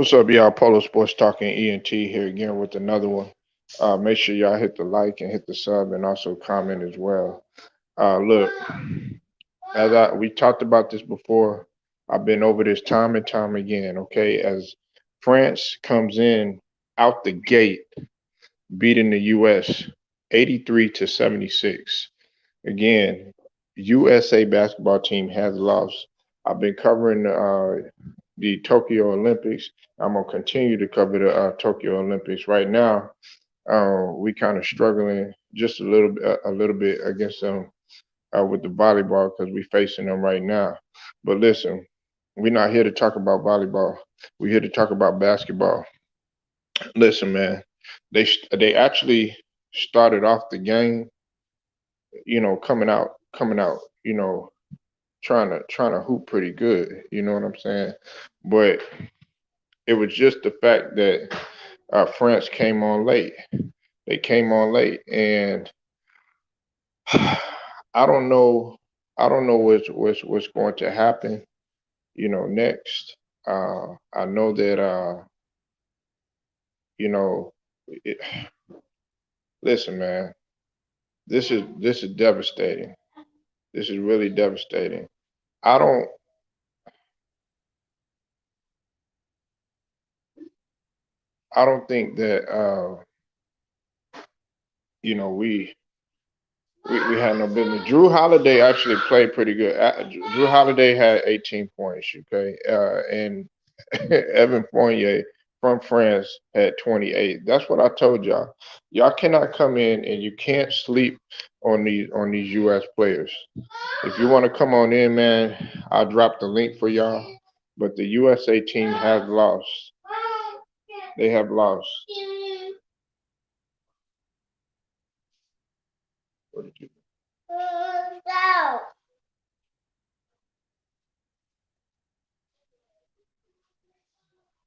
What's up, y'all? Polo Sports Talking ENT here again with another one. Make sure y'all hit the like and hit the sub and also comment as well. Look, we talked about this before, I've been over this time and time again. Okay, as France comes in out the gate, beating the U.S. 83-76. Again, USA basketball team has lost. I've been covering the Tokyo Olympics. I'm gonna continue to cover the Tokyo Olympics. Right now, we kind of struggling just a little bit against them with the volleyball because we're facing them right now. But listen, we're not here to talk about volleyball. We're here to talk about basketball. Listen, man, they actually started off the game, coming out, trying to hoop pretty good. You know what I'm saying? But it was just the fact that France came on late. They came on late, and I don't know. I don't know what's going to happen. Next. I know that. You know, it, listen, man. This is devastating. This is really devastating. I don't. I don't think that. We had no business. Drew Holiday actually played pretty good. Drew Holiday had 18 points, okay, and Evan Fournier from France had 28. That's what I told y'all. Y'all cannot come in and you can't sleep on these U.S. players. If you want to come on in, man, I'll drop the link for y'all. But the USA team has lost. They have lost. What did you?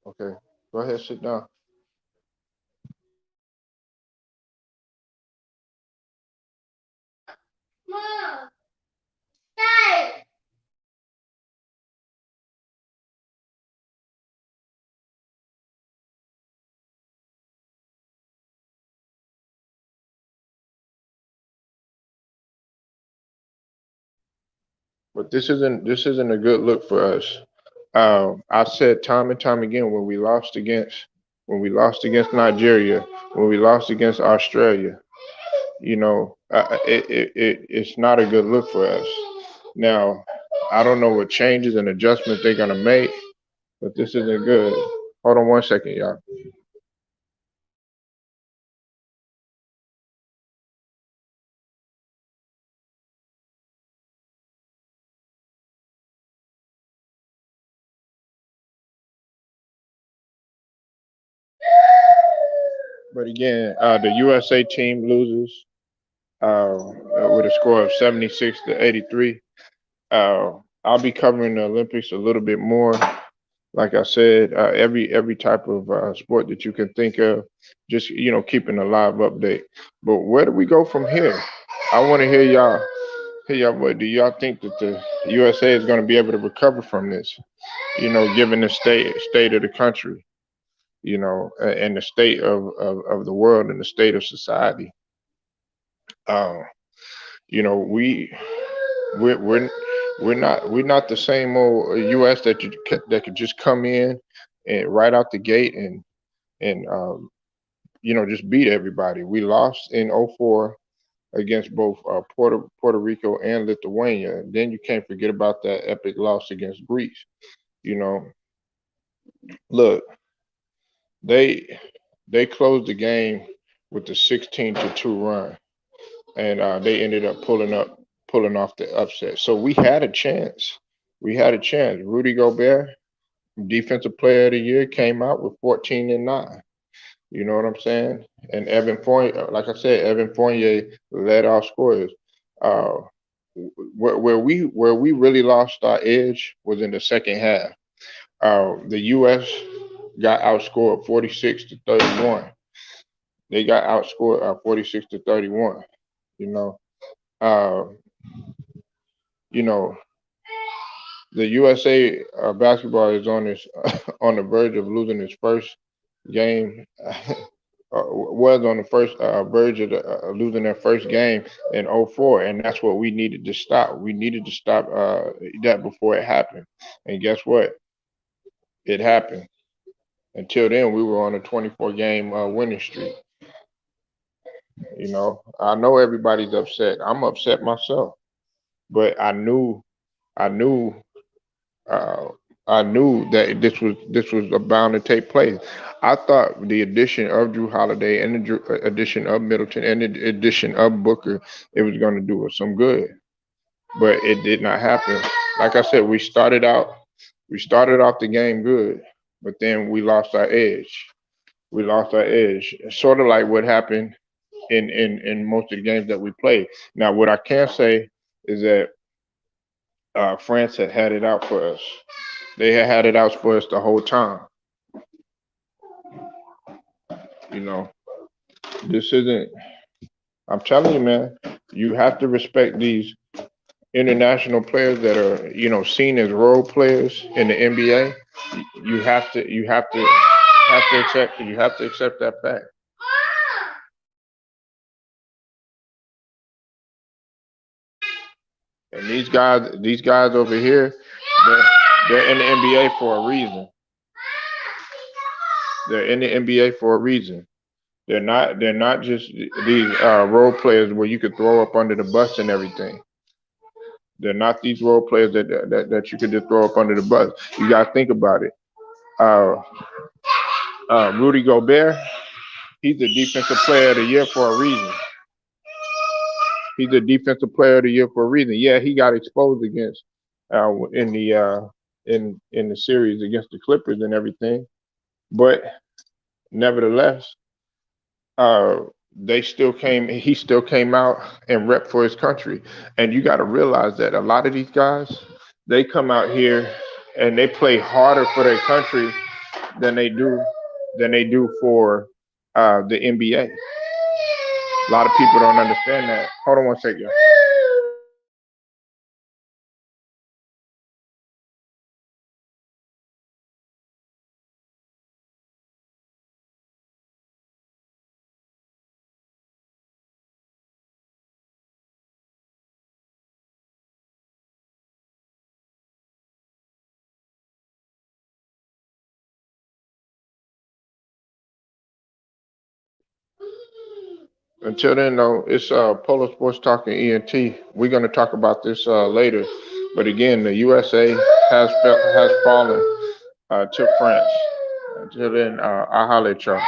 Okay, go ahead, sit down. But this isn't a good look for us. I said time and time again when we lost against Nigeria, when we lost against Australia, it's not a good look for us. Now, I don't know what changes and adjustments they're gonna make, but this isn't good. Hold on one second, y'all. But again, the USA team loses with a score of 76-83. Uh, I'll be covering the Olympics a little bit more. Like I said, every type of sport that you can think of, just keeping a live update. But where do we go from here? I want to hear y'all. Hear y'all. What do y'all think that the USA is going to be able to recover from this? Given the state of the country, and the state of the world and the state of society. Uh, you know, we we're we're not the same old U.S. that could just come in and right out the gate and just beat everybody. We lost in '04 against both Puerto Rico and Lithuania. Then you can't forget about that epic loss against Greece. You know, look, they they closed the game with the 16-2 run, and they ended up pulling off the upset. So we had a chance. We had a chance. Rudy Gobert, Defensive Player of the Year, came out with 14-9. You know what I'm saying? And Evan Fournier, like I said, Evan Fournier led our scorers. Uh, where we really lost our edge was in the second half. The U.S. got outscored 46-31. They got outscored 46-31. You know, uh, you know, the USA basketball is on this on the verge of losing its first game. Was on the first verge of losing their first game in '04, and that's what we needed to stop. We needed to stop that before it happened. And guess what? It happened. Until then, we were on a 24 game winning streak. You know, I know everybody's upset. I'm upset myself, but I knew, uh, I knew that this was bound to take place. I thought the addition of Drew Holiday and the addition of Middleton and the addition of Booker, it was going to do us some good, but it did not happen. Like I said, we started off the game good, but then we lost our edge. We lost our edge. Sort of like what happened in most of the games that we played. Now, what I can say is that France had it out for us. They had it out for us the whole time. You know, this isn't. I'm telling you, man. You have to respect these international players that are, seen as role players in the NBA. You have to accept that fact. And these guys over here, they're, they're in the NBA for a reason. They're in the NBA for a reason. They're not just these role players where you could throw up under the bus and everything. They're not these role players that you could just throw up under the bus. You got to think about it. Uh, Rudy Gobert, he's a defensive player of the year for a reason. He's a defensive player of the year for a reason. Yeah, he got exposed against in the in the series against the Clippers and everything, but nevertheless, uh, they still came. He still came out and rep for his country. And you got to realize that a lot of these guys, they come out here and they play harder for their country than they do for the NBA. A lot of people don't understand that. Hold on one second. Until then, though, it's Polo Sports Talking ENT. We're going to talk about this later. But again, the USA has fallen to France. Until then, I'll holler at y'all.